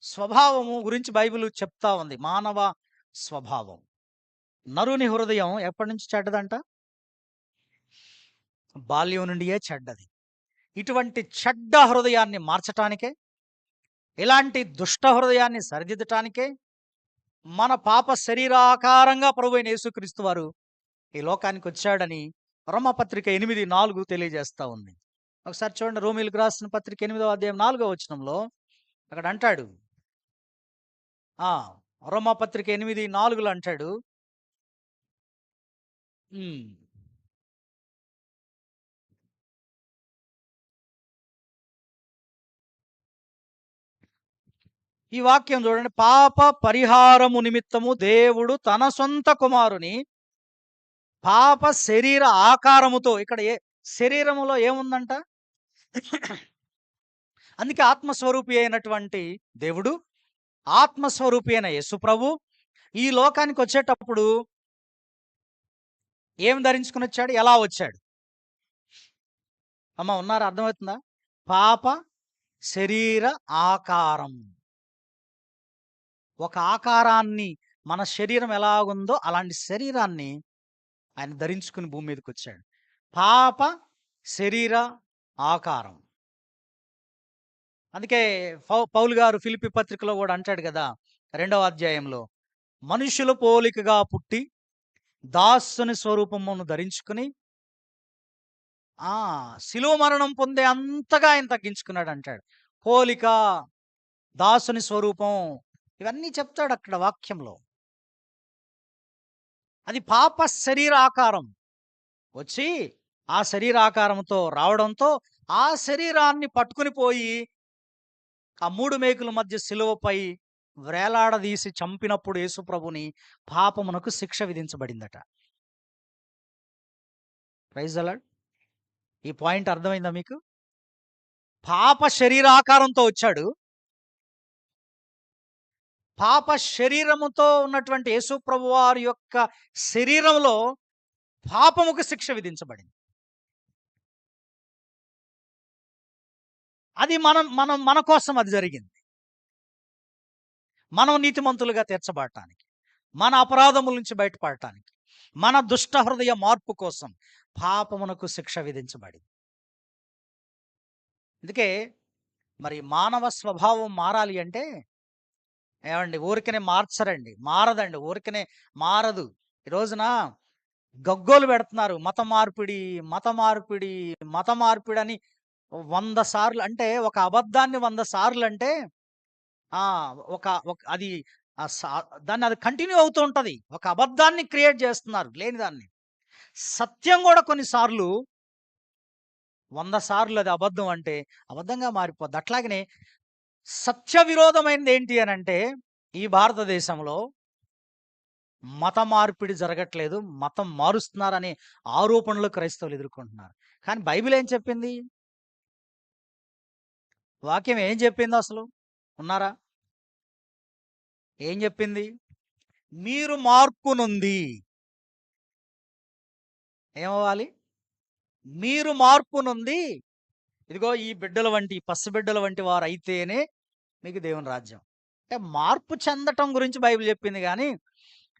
స్వభావము గురించి బైబిల్ చెప్తా ఉంది. మానవ స్వభావం. నరుని హృదయం ఎప్పటి నుంచి చెడ్డదంట? బాల్యం నుండియే చెడ్డది. ఇటువంటి చెడ్డ హృదయాన్ని మార్చటానికే, ఇలాంటి దుష్ట హృదయాన్ని సరిదిద్దటానికే మన పాప శరీరాకారంగా ప్రభువైన యేసుక్రీస్తు వారు ఈ లోకానికొచ్చాడని రోమాపత్రిక 8:4 తెలియజేస్తా ఉంది. ఒకసారి చూడండి, రోమీయులకు రాసిన పత్రిక 8వ అధ్యాయం 4వ వచనంలో అక్కడ అంటాడు. ఆ! రోమాపత్రిక 8:4లో అంటాడు. హ్మ్. ఈ వాక్యం చూడండి. పాప పరిహారము నిమిత్తము దేవుడు తన సొంత కుమారుని పాప శరీర ఆకారముతో, ఇక్కడ శరీరములో ఏముందంట? అందుకే ఆత్మస్వరూపి అయినటువంటి దేవుడు, ఆత్మస్వరూపి అయిన యేసు ప్రభు ఈ లోకానికి వచ్చేటప్పుడు ఏం ధరించుకుని వచ్చాడు? ఎలా వచ్చాడు? అమ్మ ఉన్నారా? అర్థమవుతుందా? పాప శరీర ఆకారం. ఒక ఆకారాన్ని, మన శరీరం ఎలాగుందో అలాంటి శరీరాన్ని ఆయన ధరించుకుని భూమి మీదకి వచ్చాడు. పాప శరీర ఆకారం. అందుకే పౌలు గారు ఫిలిప్పీ పత్రికలో కూడా అంటాడు కదా, 2వ అధ్యాయంలో, మనుషుల పోలికగా పుట్టి దాసుని స్వరూపమును ధరించుకుని శిలువ మరణం పొందే అంతగా ఆయన తగ్గించుకున్నాడు అంటాడు. పోలిక, దాసుని స్వరూపం, ఇవన్నీ చెప్తాడు అక్కడ వాక్యంలో. అది పాప శరీర ఆకారం వచ్చి ఆ శరీరాకారంతో రావడంతో ఆ శరీరాన్ని పట్టుకుని పోయి ఆ 3 మేకుల మధ్య శిలువపై వ్రేలాడదీసి చంపినప్పుడు యేసుప్రభుని పాపమునకు శిక్ష విధించబడిందట. Praise the Lord. ఈ పాయింట్ అర్థమైందా మీకు? పాప శరీరాకారంతో వచ్చాడు. పాప శరీరముతో ఉన్నటువంటి యేసుప్రభు వారి యొక్క శరీరంలో పాపముకు శిక్ష విధించబడింది. అది మన కోసం అది జరిగింది. మనం నీతిమంతులుగా తీర్చబడటానికి, మన అపరాధముల నుంచి బయటపడటానికి, మన దుష్ట హృదయ మార్పు కోసం పాపమునకు శిక్ష విధించబడింది. అందుకే మరి మానవ స్వభావం మారాలి అంటే ఏమండి, ఊరికనే మార్చరండి, మారదండి, ఊరికనే మారదు. ఈ రోజున గగ్గోలు పెడుతున్నారు, మత మార్పిడి, మత మార్పిడి, మత మార్పిడి అని 100 సార్లు. అంటే ఒక అబద్ధాన్ని 100 సార్లు అంటే ఆ! ఒక ఒక అది దాన్ని అది కంటిన్యూ అవుతూ ఉంటది. ఒక అబద్ధాన్ని క్రియేట్ చేస్తున్నారు లేని దాన్ని. సత్యం కూడా కొన్నిసార్లు 100 సార్లు అది అబద్ధం అంటే అబద్ధంగా మారిపోద్ది. అట్లాగనే సత్య విరోధమైనది ఏంటి అనంటే, ఈ భారతదేశంలో మత మార్పిడి జరగట్లేదు, మతం మారుస్తున్నారనే ఆరోపణలు క్రైస్తవులు ఎదుర్కొంటున్నారు. కానీ బైబిల్ ఏం చెప్పింది? వాక్యం ఏం చెప్పింది అసలు? ఉన్నారా? ఏం చెప్పింది? మీరు మార్పు నొంది ఏమవ్వాలి? మీరు మార్పు నొంది ఇదిగో ఈ బిడ్డల వంటి, పసిబిడ్డల వంటి వారైతేనే మీకు దేవుని రాజ్యం. అంటే మార్పు చెందటం గురించి బైబిల్ చెప్పింది గానీ,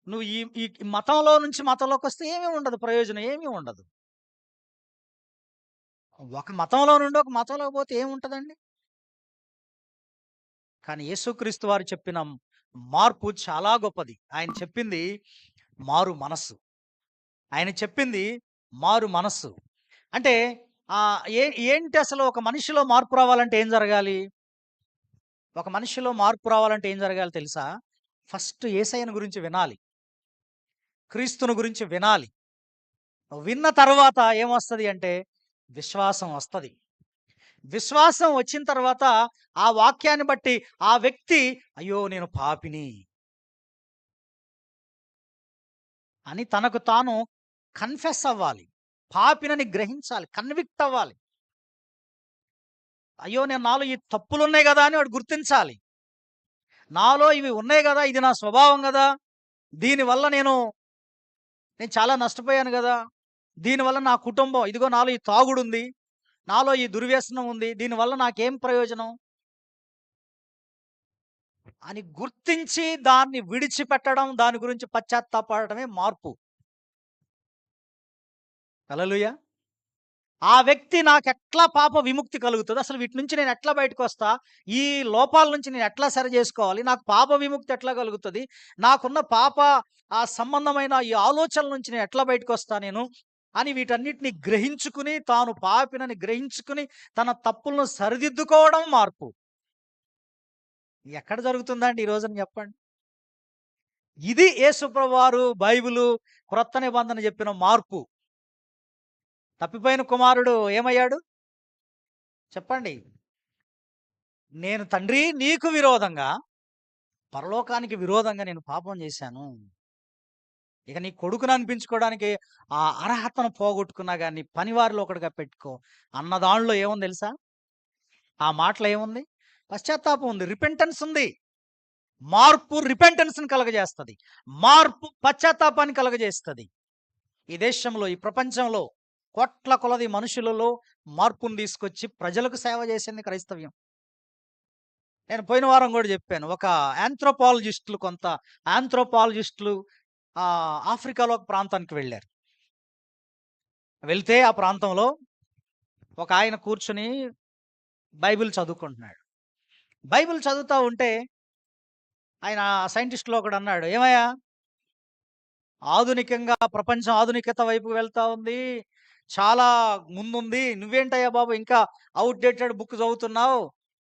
నువ్వు ఈ ఈ మతంలో నుంచి మతంలోకొస్తే ఏమీ ఉండదు, ప్రయోజనం ఏమీ ఉండదు. ఒక మతంలో నుండి ఒక మతంలోకి పోతే ఏముంటదండి? కానీ యేసుక్రీస్తు వారు చెప్పిన మార్పు చాలా గొప్పది. ఆయన చెప్పింది మారు మనస్సు. ఆయన చెప్పింది మారు మనస్సు. అంటే ఏంటి అసలు ఒక మనిషిలో మార్పు రావాలంటే ఏం జరగాలి? ఒక మనిషిలో మార్పు రావాలంటే ఏం జరగాలి తెలుసా? ఫస్ట్ యేసయ్యను గురించి వినాలి. క్రీస్తుని గురించి వినాలి. విన్న తర్వాత ఏమొస్తది అంటే విశ్వాసం వస్తది. విశ్వాసం వచ్చిన తర్వాత ఆ వాక్యాన్ని బట్టి ఆ వ్యక్తి అయ్యో నేను పాపిని అని తనకు తాను కన్ఫెస్ అవ్వాలి. పాపినని గ్రహించాలి. కన్విక్ట్ అవ్వాలి. అయ్యో నాలో ఈ తప్పులున్నాయి గదా అని వాడు గుర్తించాలి. నాలో ఇవి ఉన్నాయి గదా! ఇది నా స్వభావం గదా! దీనివల్ల నేను చాలా నష్టపోయాను గదా! దీనివల్ల నా కుటుంబం, ఇదిగో నాలో ఈ తాగుడుంది, నాలో ఈ దుర్వ్యసనం ఉంది, దీనివల్ల నాకేం ప్రయోజనం? అని గుర్తించి దాన్ని విడిచిపెట్టడం, దాని గురించి పశ్చాత్తాపడమే మార్పు. హల్లెలూయా! ఆ వ్యక్తి నాకెట్లా పాప విముక్తి కలుగుతది? అసలు వీటి నుంచి నేను ఎట్లా బయటకొస్తా? ఈ లోపాల నుంచి నేను ఎట్లా సరి జేసుకోవాలి? నాకు పాప విముక్తి ఎట్లా కలుగుతది? నాకున్న పాప సంబంధమైన ఈ ఆలోచనల నుంచి నేను ఎట్లా బయటకొస్తా నేను? అని వీటన్నిటిని గ్రహించుకుని, తాను పాపినని గ్రహించుకుని, తన తప్పులను సరిదిద్దుకోవడం మార్పు. ఎక్కడ జరుగుతుందండి ఈ రోజున చెప్పండి? ఇది యేసుప్రభువారు బైబిలు క్రొత్త నిబంధన జెప్పిన మార్పు. తప్పిపోయిన కుమారుడు ఏమయ్యాడు? చెప్పండి. నేను తండ్రి నీకు విరోధంగా, పరలోకానికి విరోధంగా నేను పాపం చేశాను. ఇక నీ కొడుకుని అనిపించుకోవడానికి ఆ అర్హతను పోగొట్టుకున్నా గాని పనివారిలో ఒకడిగా పెట్టుకో అన్న దానిలో ఏముంది తెలుసా? ఆ మాటలో ఏముంది? పశ్చాత్తాపం ఉంది. రిపెంటెన్స్ ఉంది. మార్పు రిపెంటెన్స్‌ని కలగజేస్తది. మార్పు పశ్చాత్తాపాన్ని కలగజేస్తది. ఈ దేశంలో, ఈ ప్రపంచంలో కోట్ల కొలది మనుషులలో మార్పును తీసుకొచ్చి ప్రజలకు సేవ చేసింది క్రైస్తవ్యం. నేను పోయిన వారం గూడా జెప్పాను. ఒక ఆంథ్రోపాలజిస్టులు ఆఫ్రికాలో ఒక ప్రాంతానికి వెళ్లారు. వెళ్తే ఆ ప్రాంతంలో ఒకాయన కూర్చొని బైబిల్ చదువుకుంటున్నాడు. బైబిల్ చదువుతా ఉంటే ఆయన సైంటిస్ట్‌లో ఒకడన్నాడు, "ఏమయ్యా! ప్రపంచం ఆధునికత వైపు వెళ్తా ఉంది. చాలా ముందుంది. నువ్వేంటయ్యా బాబు ఇంకా ఔట్‌డేటెడ్ బుక్ చదువుతున్నావు?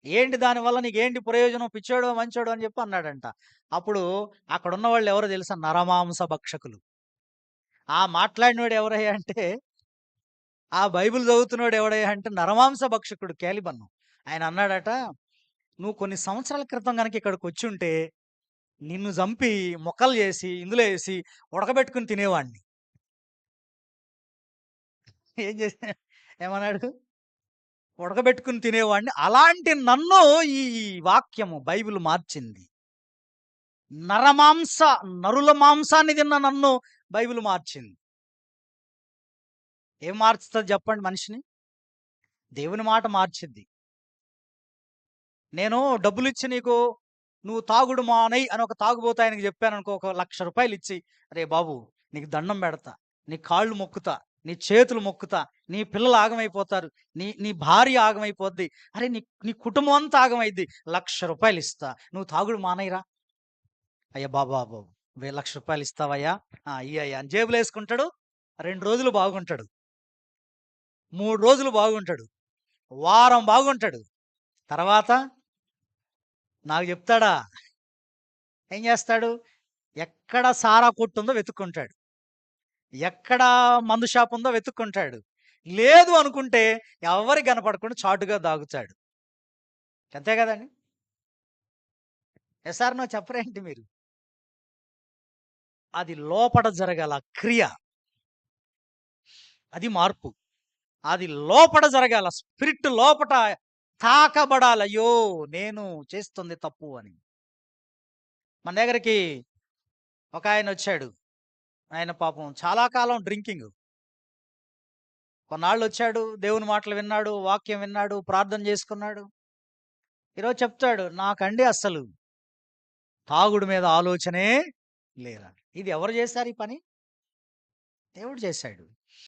ఏంటి దానివల్ల నీకేంటి ప్రయోజనం? పిచ్చోడు, మంచోడు" అని చెప్పి అన్నాడంట. అప్పుడు అక్కడున్న వాళ్ళు ఎవరో తెలుసా? నరమాంస భక్షకులు. ఆ మాట్లాడినోడు ఎవరయ్యా అంటే, ఆ బైబిల్ చదువుతున్నోడు ఎవడయ్యా అంటే నరమాంస భక్షకుడు కేలిబను. ఆయన అన్నాడట, "నువ్వు కొన్ని సంవత్సరాల క్రితం గనక ఇక్కడికొచ్చుంటే, నిన్ను చంపి ముక్కలు చేసి, ఇందులో ఏసి ఉడకబెట్టుకొని తినేవాడిని." ఏం చేసా ఏమన్నాడు? ఉడకబెట్టుకొని తినేవాడిని. అలాంటి నన్ను ఈ వాక్యము బైబిల్ మార్చింది. నరమాంస నరుల మాంసాన్ని తిన్న నన్ను బైబిల్ మార్చింది. ఏం మార్చుతది చెప్పండి మనిషిని? దేవుని మాట మార్చిద్ది. నేను డబ్బులిచ్చి నీకు నువ్వు తాగుడు మానేయ్ అని ఒక తాగుబోతు చెప్పాననుకో, ఒక ₹1,00,000 ఇచ్చి, "అరే బాబు! నీకు దండం పెడతా. నీ కాళ్ళు మొక్కుతా. నీ చేతులు మొక్కుతా. నీ పిల్లలు ఆగమైపోతారు. నీ నీ భార్య ఆగమైపోద్ది. అరే నీ నీ కుటుంబం అంతా ఆగమైద్ది. ₹1,00,000 ఇస్తా. నువ్వు తాగుడు మానేయరా." "అయ్య బాబు! ₹1,00,000 ఇస్తావయ్యా? ఇయ్యయ్యా" అని జేబులో యేసుకుంటాడు. 2 రోజులు బాగుంటాడు. 3 రోజులు బాగుంటాడు. వారం బాగుంటాడు. తర్వాత నాకు చెప్తాడా? ఏం చేస్తాడు? ఎక్కడ సారా కొట్టుందో వెతుక్కుంటాడు. ఎక్కడ మందు షాప్ ఉందో వెతుక్కుంటాడు. లేదు అనుకుంటే ఎవ్వరికి కనపడకుండా చాటుగా దాగుతాడు. అంతే గదండీ! యెస్ ఆర్ నో చెప్పరేంటి మీరు? అది లోపట జరగాల క్రియ. అది మార్పు. అది లోపట జరగాల. స్పిరిట్ లోపట తాకబడాలి. అయ్యో! నేను చేస్తుంది తప్పు అని. మన దగ్గరికి ఒకాయనొచ్చాడు. ఆయన పాపం చాలా కాలం డ్రింకింగు. కొన్నాళ్ళొచ్చాడు, దేవుని మాటలు విన్నాడు, వాక్యం విన్నాడు, ప్రార్థన చేసుకున్నాడు. ఈరోజు చెప్తాడు, "నాకండి అస్సలు తాగుడు మీద ఆలోచనే లేదండి." ఇది ఎవరు చేశారు ఈ పని? దేవుడు చేశాడు.